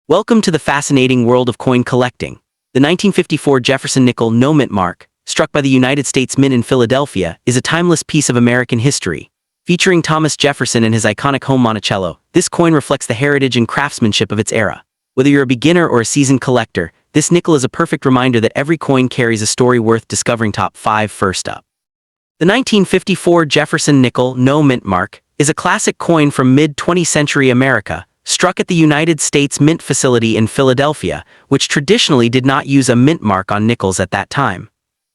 Welcome to the fascinating world of coin collecting. The 1954 Jefferson nickel no mint mark, struck by the United States Mint in Philadelphia, is a timeless piece of American history. Featuring Thomas Jefferson and his iconic home Monticello, this coin reflects the heritage and craftsmanship of its era. Whether you're a beginner or a seasoned collector, this nickel is a perfect reminder that every coin carries a story worth discovering. Top 5 first up. The 1954 Jefferson nickel no mint mark is a classic coin from mid-20th century America, struck at the United States Mint facility in Philadelphia, which traditionally did not use a mint mark on nickels at that time.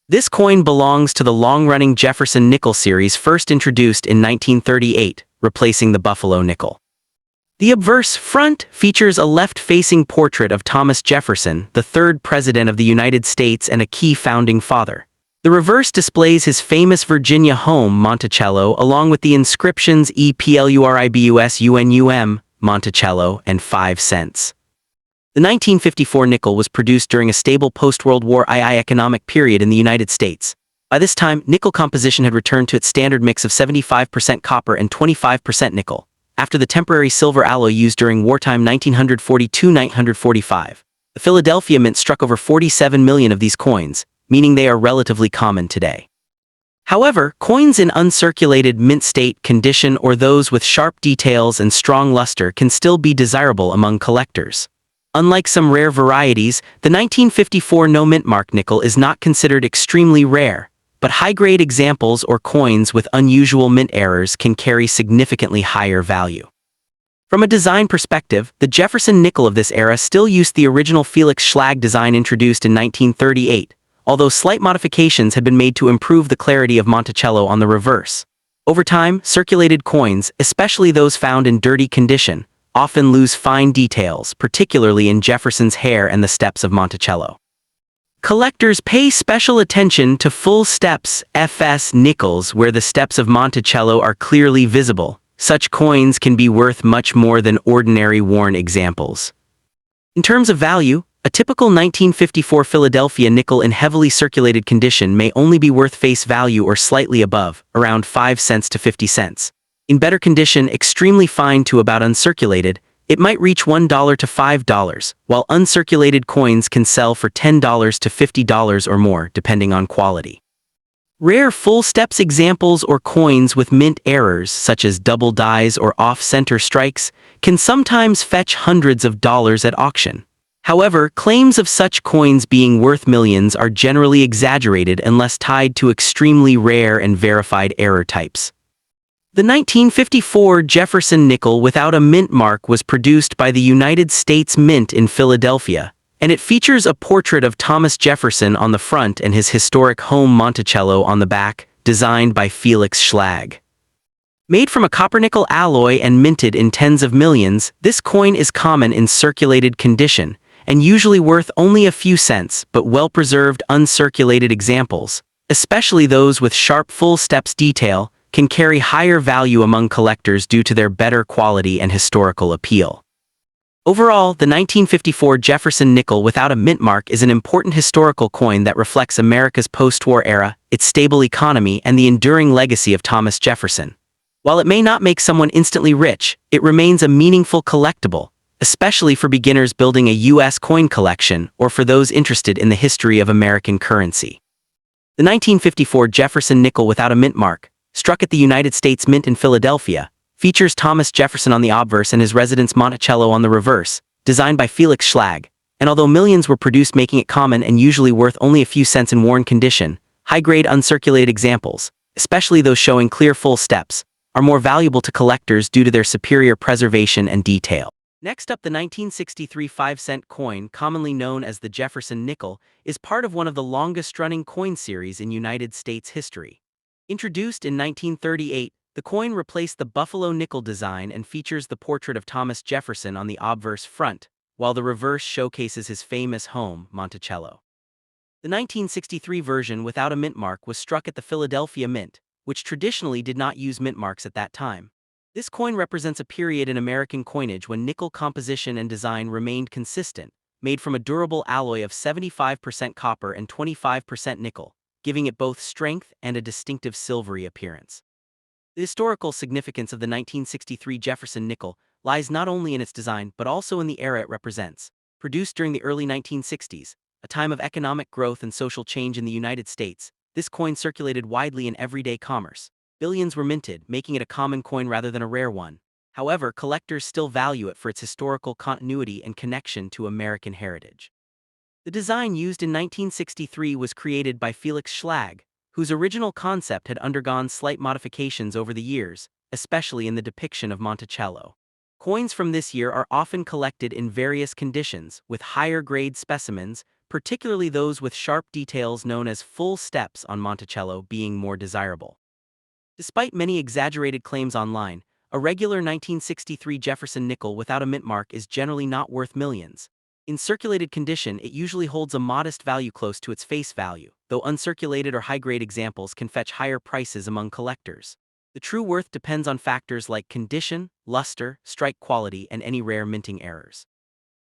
This coin belongs to the long-running Jefferson nickel series, first introduced in 1938, replacing the Buffalo nickel. The obverse front features a left-facing portrait of Thomas Jefferson, the third president of the United States and a key founding father. The reverse displays his famous Virginia home, Monticello, along with the inscriptions EPLURIBUSUNUM, Monticello, and 5 cents. The 1954 nickel was produced during a stable post-World War II economic period in the United States. By this time, nickel composition had returned to its standard mix of 75% copper and 25% nickel, after the temporary silver alloy used during wartime 1942-1945. The Philadelphia Mint struck over 47 million of these coins, meaning they are relatively common today. However, coins in uncirculated mint state condition or those with sharp details and strong luster can still be desirable among collectors. Unlike some rare varieties, the 1954 no mint mark nickel is not considered extremely rare, but high-grade examples or coins with unusual mint errors can carry significantly higher value. From a design perspective, the Jefferson nickel of this era still used the original Felix Schlag design introduced in 1938, although slight modifications had been made to improve the clarity of Monticello on the reverse. Over time, circulated coins, especially those found in dirty condition, often lose fine details, particularly in Jefferson's hair and the steps of Monticello. Collectors pay special attention to full steps FS nickels where the steps of Monticello are clearly visible. Such coins can be worth much more than ordinary worn examples. In terms of value, a typical 1954 Philadelphia nickel in heavily circulated condition may only be worth face value or slightly above, around 5 cents to 50 cents. In better condition, extremely fine to about uncirculated, it might reach $1 to $5, while uncirculated coins can sell for $10 to $50 or more, depending on quality. Rare full steps examples or coins with mint errors, such as double dies or off-center strikes, can sometimes fetch hundreds of dollars at auction. However, claims of such coins being worth millions are generally exaggerated unless tied to extremely rare and verified error types. The 1954 Jefferson nickel without a mint mark was produced by the United States Mint in Philadelphia, and it features a portrait of Thomas Jefferson on the front and his historic home Monticello on the back, designed by Felix Schlag. Made from a copper-nickel alloy and minted in tens of millions, this coin is common in circulated condition, and usually worth only a few cents, but well-preserved uncirculated examples, especially those with sharp full steps detail, can carry higher value among collectors due to their better quality and historical appeal. Overall, the 1954 Jefferson nickel without a mint mark is an important historical coin that reflects America's post-war era, its stable economy, and the enduring legacy of Thomas Jefferson. While it may not make someone instantly rich, it remains a meaningful collectible, especially for beginners building a U.S. coin collection or for those interested in the history of American currency. The 1954 Jefferson nickel without a mint mark, struck at the United States Mint in Philadelphia, features Thomas Jefferson on the obverse and his residence Monticello on the reverse, designed by Felix Schlag, and although millions were produced making it common and usually worth only a few cents in worn condition, high-grade uncirculated examples, especially those showing clear full steps, are more valuable to collectors due to their superior preservation and detail. Next up, the 1963 5-cent coin, commonly known as the Jefferson nickel, is part of one of the longest-running coin series in United States history. Introduced in 1938, the coin replaced the Buffalo nickel design and features the portrait of Thomas Jefferson on the obverse front, while the reverse showcases his famous home, Monticello. The 1963 version without a mint mark was struck at the Philadelphia Mint, which traditionally did not use mint marks at that time. This coin represents a period in American coinage when nickel composition and design remained consistent, made from a durable alloy of 75% copper and 25% nickel, giving it both strength and a distinctive silvery appearance. The historical significance of the 1963 Jefferson nickel lies not only in its design but also in the era it represents. Produced during the early 1960s, a time of economic growth and social change in the United States, this coin circulated widely in everyday commerce. Billions were minted, making it a common coin rather than a rare one. However, collectors still value it for its historical continuity and connection to American heritage. The design used in 1963 was created by Felix Schlag, whose original concept had undergone slight modifications over the years, especially in the depiction of Monticello. Coins from this year are often collected in various conditions, with higher-grade specimens, particularly those with sharp details known as full steps on Monticello, being more desirable. Despite many exaggerated claims online, a regular 1963 Jefferson nickel without a mint mark is generally not worth millions. In circulated condition, it usually holds a modest value close to its face value, though uncirculated or high-grade examples can fetch higher prices among collectors. The true worth depends on factors like condition, luster, strike quality, and any rare minting errors.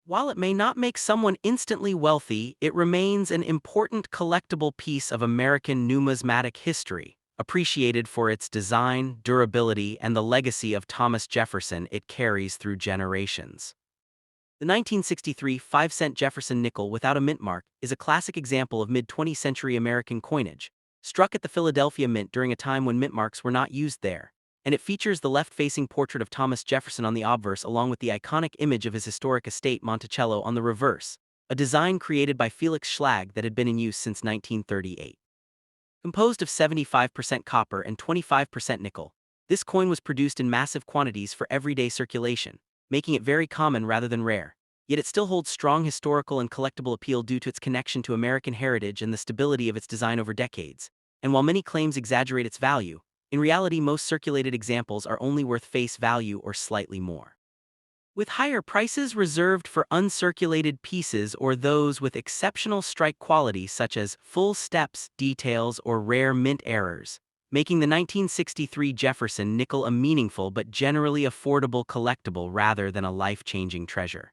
While it may not make someone instantly wealthy, it remains an important collectible piece of American numismatic history, appreciated for its design, durability, and the legacy of Thomas Jefferson it carries through generations. The 1963 5-cent Jefferson nickel without a mint mark is a classic example of mid-20th century American coinage, struck at the Philadelphia Mint during a time when mint marks were not used there, and it features the left-facing portrait of Thomas Jefferson on the obverse along with the iconic image of his historic estate Monticello on the reverse, a design created by Felix Schlag that had been in use since 1938. Composed of 75% copper and 25% nickel, this coin was produced in massive quantities for everyday circulation, making it very common rather than rare. Yet it still holds strong historical and collectible appeal due to its connection to American heritage and the stability of its design over decades. And while many claims exaggerate its value, in reality most circulated examples are only worth face value or slightly more. With higher prices reserved for uncirculated pieces or those with exceptional strike quality such as full steps, details, or rare mint errors, making the 1963 Jefferson nickel a meaningful but generally affordable collectible rather than a life-changing treasure.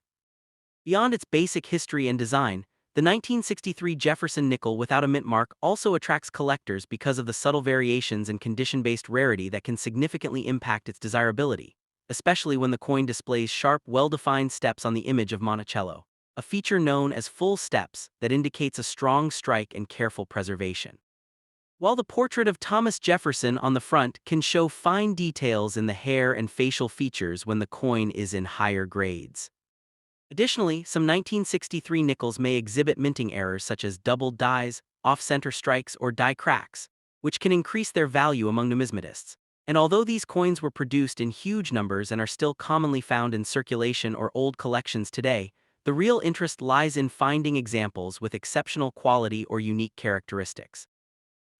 Beyond its basic history and design, the 1963 Jefferson nickel without a mint mark also attracts collectors because of the subtle variations and condition-based rarity that can significantly impact its desirability, especially when the coin displays sharp, well-defined steps on the image of Monticello, a feature known as full steps that indicates a strong strike and careful preservation. While the portrait of Thomas Jefferson on the front can show fine details in the hair and facial features when the coin is in higher grades. Additionally, some 1963 nickels may exhibit minting errors such as doubled dies, off-center strikes, or die cracks, which can increase their value among numismatists. And although these coins were produced in huge numbers and are still commonly found in circulation or old collections today, the real interest lies in finding examples with exceptional quality or unique characteristics,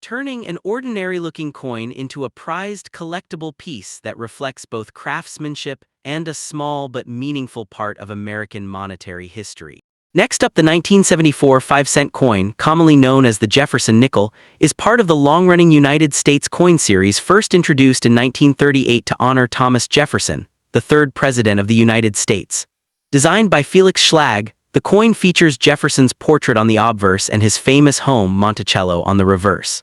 turning an ordinary-looking coin into a prized collectible piece that reflects both craftsmanship and a small but meaningful part of American monetary history. Next up, the 1974 5-cent coin, commonly known as the Jefferson nickel, is part of the long-running United States coin series first introduced in 1938 to honor Thomas Jefferson, the third President of the United States. Designed by Felix Schlag, the coin features Jefferson's portrait on the obverse and his famous home, Monticello, on the reverse.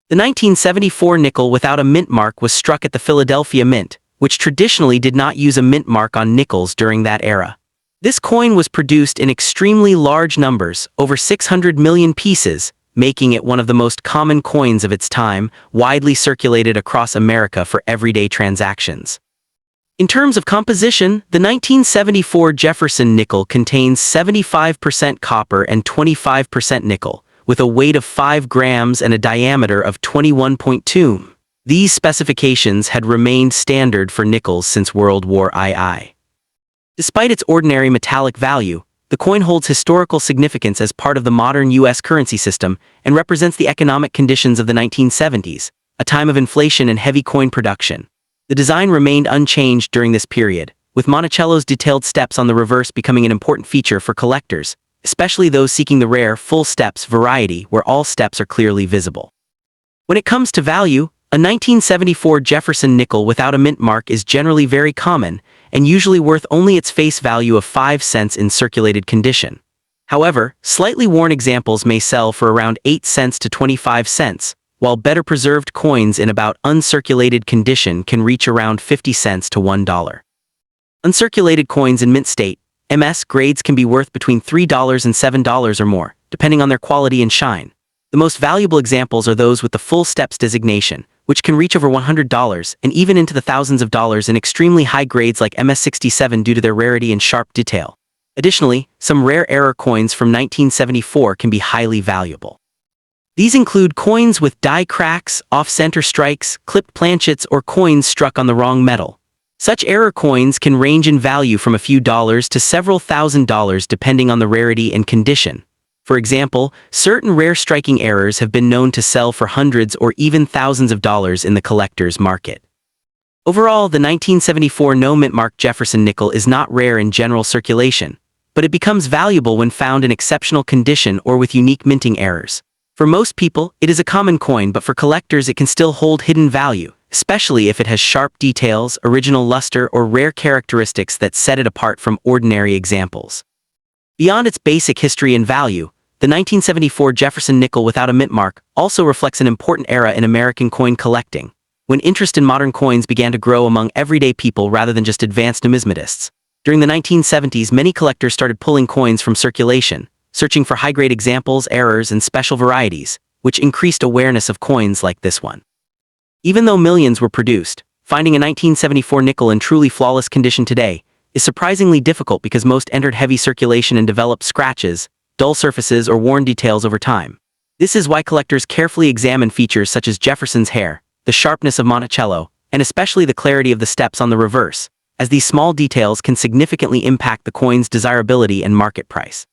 The 1974 nickel without a mint mark was struck at the Philadelphia Mint, which traditionally did not use a mint mark on nickels during that era. This coin was produced in extremely large numbers, over 600 million pieces, making it one of the most common coins of its time, widely circulated across America for everyday transactions. In terms of composition, the 1974 Jefferson nickel contains 75% copper and 25% nickel, with a weight of 5 grams and a diameter of 21.2. These specifications had remained standard for nickels since World War II. Despite its ordinary metallic value, the coin holds historical significance as part of the modern U.S. currency system and represents the economic conditions of the 1970s, a time of inflation and heavy coin production. The design remained unchanged during this period, with Monticello's detailed steps on the reverse becoming an important feature for collectors, especially those seeking the rare full steps variety where all steps are clearly visible. When it comes to value, a 1974 Jefferson nickel without a mint mark is generally very common and usually worth only its face value of 5 cents in circulated condition. However, slightly worn examples may sell for around 8 cents to 25 cents, while better preserved coins in about uncirculated condition can reach around 50 cents to $1. Uncirculated coins in mint state, MS grades can be worth between $3 and $7 or more, depending on their quality and shine. The most valuable examples are those with the full steps designation, which can reach over $100 and even into the thousands of dollars in extremely high grades like MS-67 due to their rarity and sharp detail. Additionally, some rare error coins from 1974 can be highly valuable. These include coins with die cracks, off-center strikes, clipped planchets, or coins struck on the wrong metal. Such error coins can range in value from a few dollars to several $1,000s depending on the rarity and condition. For example, certain rare striking errors have been known to sell for hundreds or even thousands of dollars in the collector's market. Overall, the 1974 no-mint mark Jefferson nickel is not rare in general circulation, but it becomes valuable when found in exceptional condition or with unique minting errors. For most people, it is a common coin, but for collectors it can still hold hidden value, especially if it has sharp details, original luster, or rare characteristics that set it apart from ordinary examples. Beyond its basic history and value, the 1974 Jefferson nickel without a mint mark also reflects an important era in American coin collecting, when interest in modern coins began to grow among everyday people rather than just advanced numismatists. During the 1970s, many collectors started pulling coins from circulation, searching for high-grade examples, errors, and special varieties, which increased awareness of coins like this one. Even though millions were produced, finding a 1974 nickel in truly flawless condition today is surprisingly difficult because most entered heavy circulation and developed scratches, dull surfaces, or worn details over time. This is why collectors carefully examine features such as Jefferson's hair, the sharpness of Monticello, and especially the clarity of the steps on the reverse, as these small details can significantly impact the coin's desirability and market price.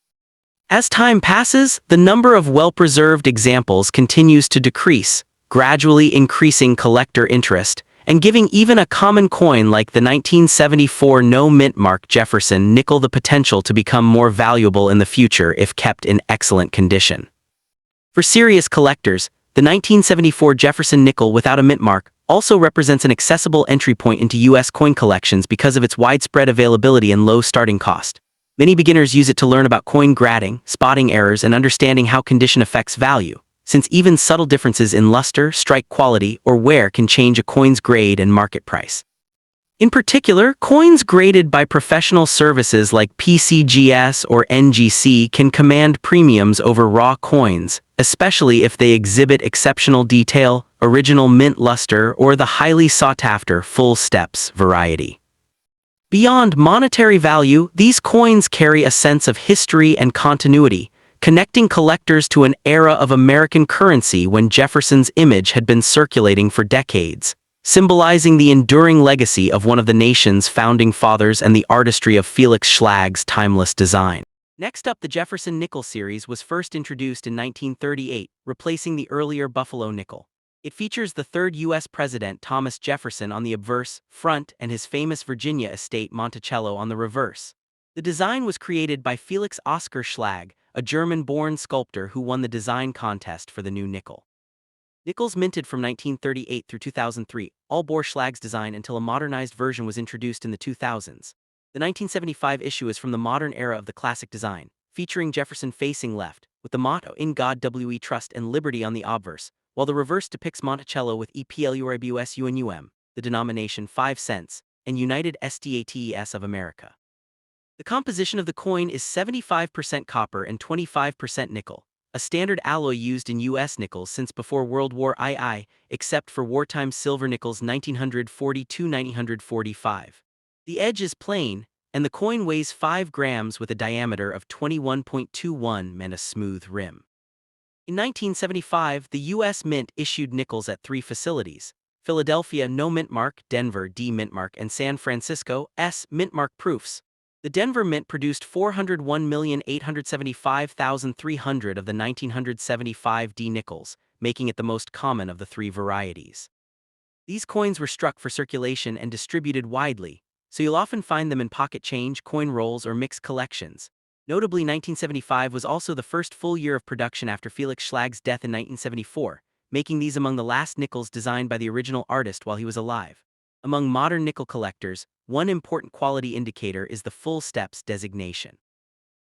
As time passes, the number of well-preserved examples continues to decrease, gradually increasing collector interest and giving even a common coin like the 1974 no-mint mark Jefferson nickel the potential to become more valuable in the future if kept in excellent condition. For serious collectors, the 1974 Jefferson nickel without a mint mark also represents an accessible entry point into U.S. coin collections because of its widespread availability and low starting cost. Many beginners use it to learn about coin grading, spotting errors, and understanding how condition affects value, since even subtle differences in luster, strike quality, or wear can change a coin's grade and market price. In particular, coins graded by professional services like PCGS or NGC can command premiums over raw coins, especially if they exhibit exceptional detail, original mint luster, or the highly sought-after full steps variety. Beyond monetary value, these coins carry a sense of history and continuity, connecting collectors to an era of American currency when Jefferson's image had been circulating for decades, symbolizing the enduring legacy of one of the nation's founding fathers and the artistry of Felix Schlag's timeless design. Next up, the Jefferson nickel series was first introduced in 1938, replacing the earlier Buffalo nickel. It features the third U.S. President Thomas Jefferson on the obverse, front, and his famous Virginia estate Monticello on the reverse. The design was created by Felix Oskar Schlag, a German-born sculptor who won the design contest for the new nickel. Nickels minted from 1938 through 2003 all bore Schlag's design until a modernized version was introduced in the 2000s. The 1975 issue is from the modern era of the classic design, featuring Jefferson facing left, with the motto "In God We Trust" and "Liberty" on the obverse, while the reverse depicts Monticello with EPLURBUSUNUM, the denomination 5 cents, and United States of America. The composition of the coin is 75% copper and 25% nickel, a standard alloy used in U.S. nickels since before World War II, except for wartime silver nickels 1942-1945. The edge is plain, and the coin weighs 5 grams with a diameter of 21.21 and a smooth rim. In 1975, the U.S. Mint issued nickels at 3 facilities: Philadelphia no mint mark, Denver D mint mark, and San Francisco S mint mark proofs. The Denver Mint produced 401,875,300 of the 1975 D nickels, making it the most common of the 3 varieties. These coins were struck for circulation and distributed widely, so you'll often find them in pocket change, coin rolls, or mixed collections. Notably, 1975 was also the first full year of production after Felix Schlag's death in 1974, making these among the last nickels designed by the original artist while he was alive. Among modern nickel collectors, one important quality indicator is the full steps designation.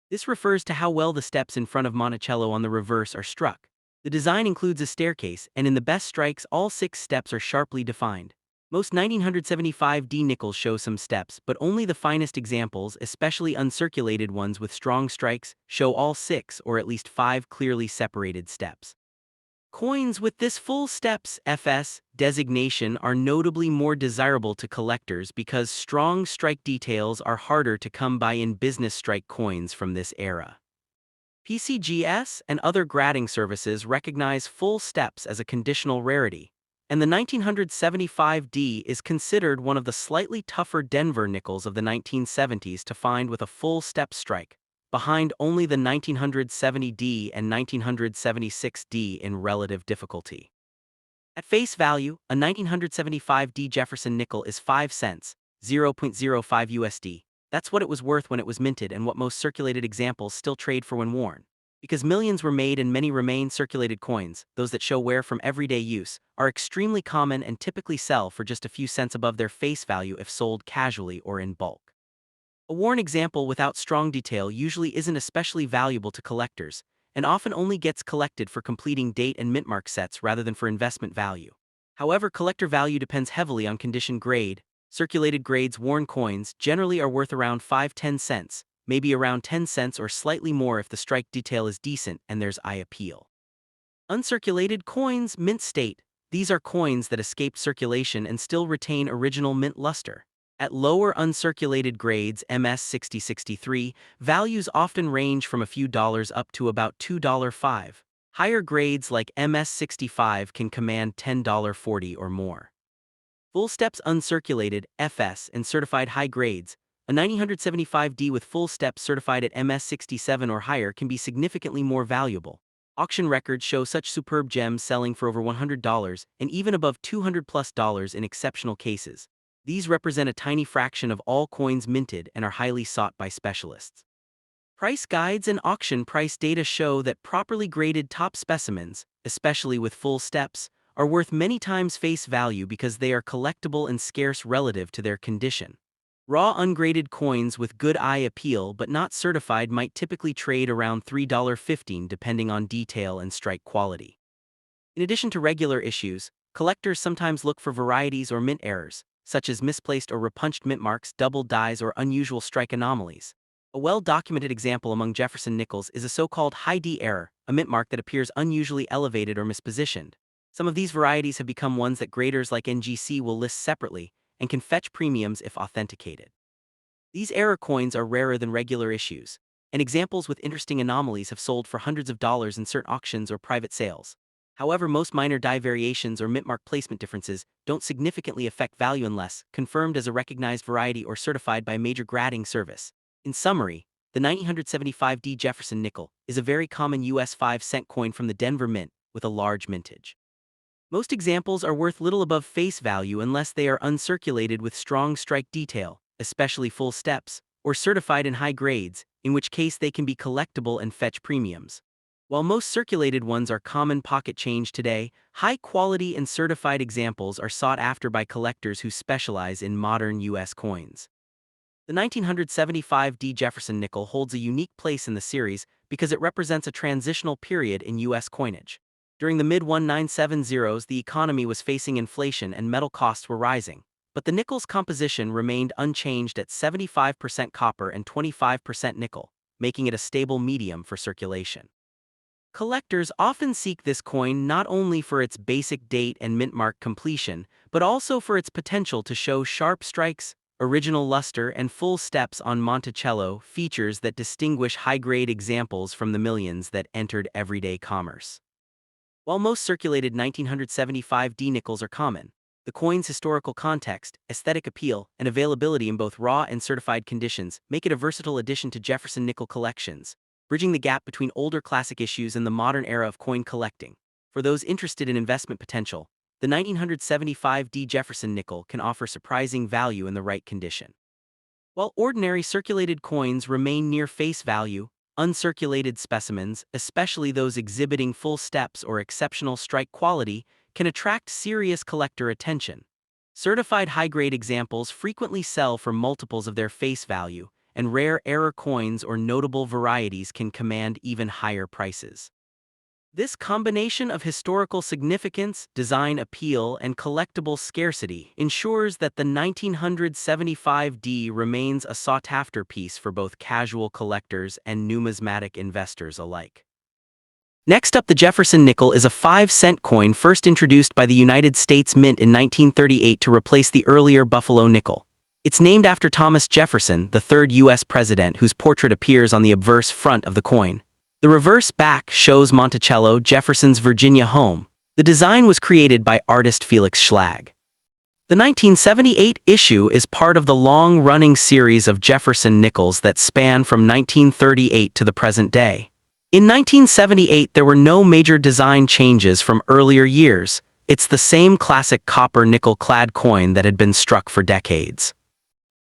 This refers to how well the steps in front of Monticello on the reverse are struck. The design includes a staircase, and in the best strikes all 6 steps are sharply defined. Most 1975D nickels show some steps, but only the finest examples, especially uncirculated ones with strong strikes, show all 6 or at least 5 clearly separated steps. Coins with this full steps FS designation are notably more desirable to collectors because strong strike details are harder to come by in business strike coins from this era. PCGS and other grading services recognize full steps as a conditional rarity, and the 1975D is considered one of the slightly tougher Denver nickels of the 1970s to find with a full step strike, behind only the 1970D and 1976D in relative difficulty. At face value, a 1975D Jefferson nickel is 5 cents, 0.05 USD. That's what it was worth when it was minted and what most circulated examples still trade for when worn. Because millions were made and many remain circulated coins, those that show wear from everyday use, are extremely common and typically sell for just a few cents above their face value if sold casually or in bulk. A worn example without strong detail usually isn't especially valuable to collectors, and often only gets collected for completing date and mint mark sets rather than for investment value. However, collector value depends heavily on condition grade. Circulated grades worn coins generally are worth around 5–10 cents, maybe around 10 cents or slightly more if the strike detail is decent and there's eye appeal. Uncirculated coins mint state. These are coins that escape circulation and still retain original mint luster. At lower uncirculated grades MS 6063, values often range from a few dollars up to about $2.05. Higher grades like MS 65 can command $10.40 or more. Full steps uncirculated FS and certified high grades. A 1975D with full steps certified at MS 67 or higher can be significantly more valuable. Auction records show such superb gems selling for over $100 and even above $200+ in exceptional cases. These represent a tiny fraction of all coins minted and are highly sought by specialists. Price guides and auction price data show that properly graded top specimens, especially with full steps, are worth many times face value because they are collectible and scarce relative to their condition. Raw ungraded coins with good eye appeal but not certified might typically trade around $3.15 depending on detail and strike quality. In addition to regular issues, collectors sometimes look for varieties or mint errors, such as misplaced or repunched mint marks, doubled dies, or unusual strike anomalies. A well-documented example among Jefferson nickels is a so-called high D error, a mint mark that appears unusually elevated or mispositioned. Some of these varieties have become ones that graders like NGC will list separately and can fetch premiums if authenticated. These error coins are rarer than regular issues, and examples with interesting anomalies have sold for hundreds of dollars in certain auctions or private sales. However, most minor die variations or mint mark placement differences don't significantly affect value unless confirmed as a recognized variety or certified by a major grading service. In summary, the 1975D Jefferson nickel is a very common US 5-cent coin from the Denver Mint with a large mintage. Most examples are worth little above face value unless they are uncirculated with strong strike detail, especially full steps, or certified in high grades, in which case they can be collectible and fetch premiums. While most circulated ones are common pocket change today, high-quality and certified examples are sought after by collectors who specialize in modern U.S. coins. The 1975D Jefferson nickel holds a unique place in the series because it represents a transitional period in U.S. coinage. During the mid-1970s, the economy was facing inflation and metal costs were rising, but the nickel's composition remained unchanged at 75% copper and 25% nickel, making it a stable medium for circulation. Collectors often seek this coin not only for its basic date and mint mark completion, but also for its potential to show sharp strikes, original luster, and full steps on Monticello, features that distinguish high-grade examples from the millions that entered everyday commerce. While most circulated 1975D nickels are common, the coin's historical context, aesthetic appeal, and availability in both raw and certified conditions make it a versatile addition to Jefferson nickel collections, bridging the gap between older classic issues and the modern era of coin collecting. For those interested in investment potential, the 1975D Jefferson nickel can offer surprising value in the right condition. While ordinary circulated coins remain near face value, uncirculated specimens, especially those exhibiting full steps or exceptional strike quality, can attract serious collector attention. Certified high-grade examples frequently sell for multiples of their face value, and rare error coins or notable varieties can command even higher prices. This combination of historical significance, design appeal, and collectible scarcity ensures that the 1975D remains a sought-after piece for both casual collectors and numismatic investors alike. Next up, the Jefferson nickel is a 5-cent coin first introduced by the United States Mint in 1938 to replace the earlier Buffalo nickel. It's named after Thomas Jefferson, the third U.S. president, whose portrait appears on the obverse front of the coin. The reverse back shows Monticello, Jefferson's Virginia home. The design was created by artist Felix Schlag. The 1978 issue is part of the long-running series of Jefferson nickels that span from 1938 to the present day. In 1978, there were no major design changes from earlier years. It's the same classic copper nickel-clad coin that had been struck for decades.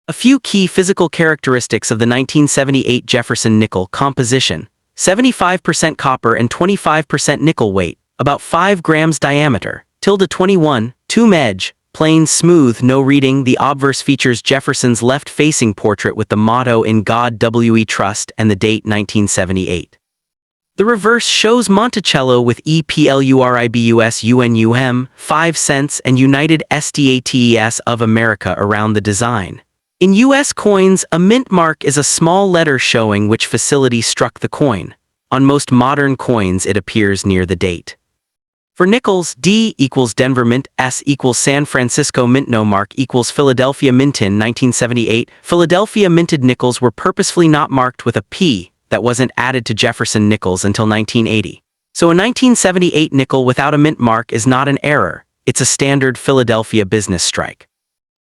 A few key physical characteristics of the 1978 Jefferson nickel composition: 75% copper and 25% nickel weight, about 5 grams diameter, -21, tomb edge, plain smooth, no reading. The obverse features Jefferson's left-facing portrait with the motto "In God We Trust" and the date 1978. The reverse shows Monticello with EPLURIBUS UNUM, 5 cents, and United States of America around the design. In U.S. coins, a mint mark is a small letter showing which facility struck the coin. On most modern coins, it appears near the date. For nickels, D equals Denver Mint, S equals San Francisco Mint. No mark equals Philadelphia Mint. In 1978, Philadelphia minted nickels were purposefully not marked with a P that wasn't added to Jefferson nickels until 1980. So a 1978 nickel without a mint mark is not an error, it's a standard Philadelphia business strike.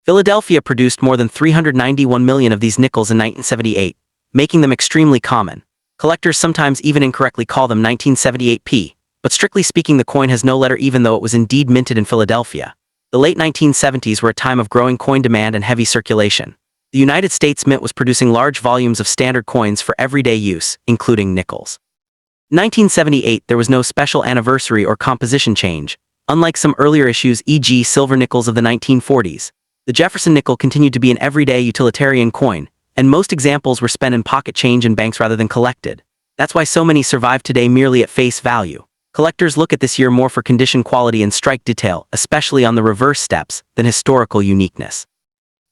Philadelphia produced more than 391 million of these nickels in 1978, making them extremely common. Collectors sometimes even incorrectly call them 1978P, but strictly speaking the coin has no letter even though it was indeed minted in Philadelphia. The late 1970s were a time of growing coin demand and heavy circulation. The United States Mint was producing large volumes of standard coins for everyday use, including nickels. In 1978, there was no special anniversary or composition change. Unlike some earlier issues, e.g. silver nickels of the 1940s, the Jefferson nickel continued to be an everyday utilitarian coin, and most examples were spent in pocket change in banks rather than collected. That's why so many survive today merely at face value. Collectors look at this year more for condition quality and strike detail, especially on the reverse steps, than historical uniqueness.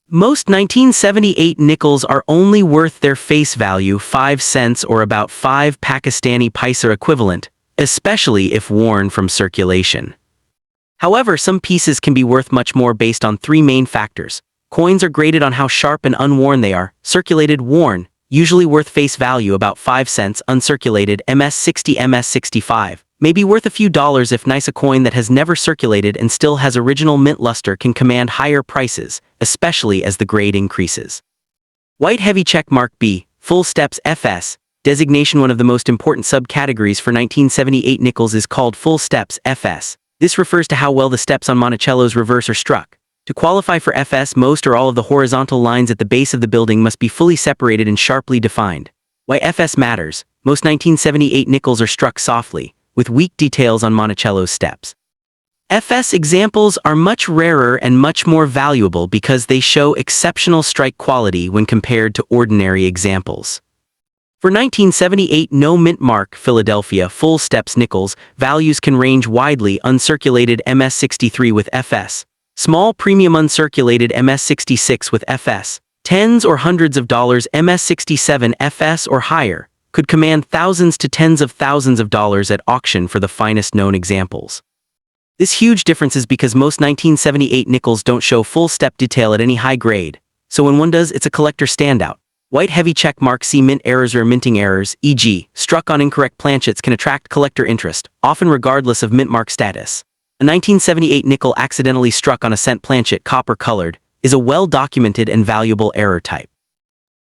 Most 1978 nickels are only worth their face value, 5 cents or about 5 Pakistani paisa equivalent, especially if worn from circulation. However, some pieces can be worth much more based on 3 main factors. Coins are graded on how sharp and unworn they are. Circulated, worn, usually worth face value about 5 cents. Uncirculated, MS60, MS65, may be worth a few dollars if nice. A coin that has never circulated and still has original mint luster can command higher prices, especially as the grade increases. White heavy check mark B, full steps FS, designation. One of the most important subcategories for 1978 nickels is called full steps FS. This refers to how well the steps on Monticello's reverse are struck. To qualify for FS, most or all of the horizontal lines at the base of the building must be fully separated and sharply defined. Why FS matters: most 1978 nickels are struck softly, with weak details on Monticello's steps. FS examples are much rarer and much more valuable because they show exceptional strike quality when compared to ordinary examples. For 1978 no mint mark Philadelphia full steps nickels, values can range widely. Uncirculated MS63 with FS. Small premium uncirculated MS66 with FS. Tens or hundreds of dollars MS67 FS or higher could command thousands to tens of thousands of dollars at auction for the finest known examples. This huge difference is because most 1978 nickels don't show full step detail at any high grade, so when one does, it's a collector standout. White heavy check mark C mint errors or minting errors, e.g., struck on incorrect planchets, can attract collector interest, often regardless of mint mark status. A 1978 nickel accidentally struck on a cent planchet, copper colored, is a well-documented and valuable error type.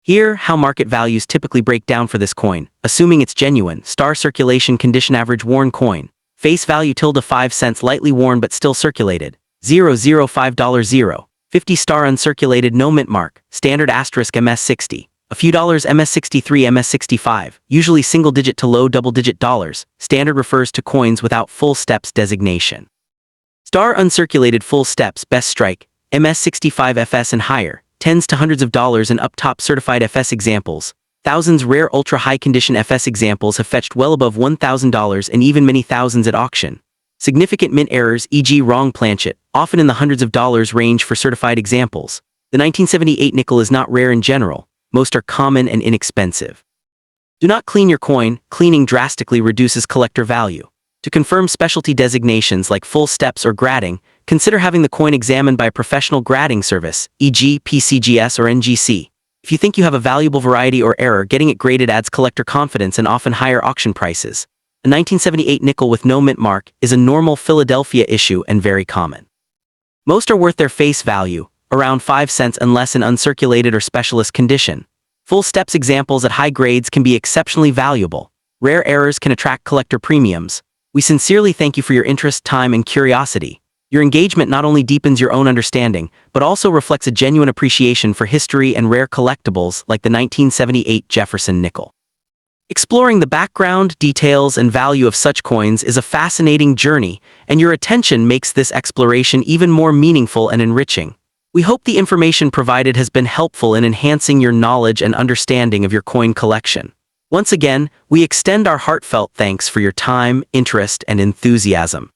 Here, how market values typically break down for this coin, assuming it's genuine: star circulation, condition, average worn coin. Face value ~5 cents, lightly worn but still circulated, $0.05, 50 star uncirculated, no mint mark, standard asterisk MS60, a few dollars MS63, MS65, usually single-digit to low double-digit dollars. Standard refers to coins without full steps designation. Star uncirculated full steps, best strike, MS65 FS and higher, tens to hundreds of dollars, and up top certified FS examples. Thousands rare ultra-high condition FS examples have fetched well above $1,000 and even many thousands at auction. Significant mint errors, e.g. wrong planchet, often in the hundreds of dollars range for certified examples. The 1978 nickel is not rare in general. Most are common and inexpensive. Do not clean your coin. Cleaning drastically reduces collector value. To confirm specialty designations like full steps or grading, consider having the coin examined by a professional grading service, e.g. PCGS or NGC. If you think you have a valuable variety or error, getting it graded adds collector confidence and often higher auction prices. A 1978 nickel with no mint mark is a normal Philadelphia issue and very common. Most are worth their face value, around 5 cents unless in uncirculated or specialist condition. Full steps examples at high grades can be exceptionally valuable. Rare errors can attract collector premiums. We sincerely thank you for your interest, time, and curiosity. Your engagement not only deepens your own understanding, but also reflects a genuine appreciation for history and rare collectibles like the 1978 Jefferson nickel. Exploring the background, details, and value of such coins is a fascinating journey, and your attention makes this exploration even more meaningful and enriching. We hope the information provided has been helpful in enhancing your knowledge and understanding of your coin collection. Once again, we extend our heartfelt thanks for your time, interest, and enthusiasm.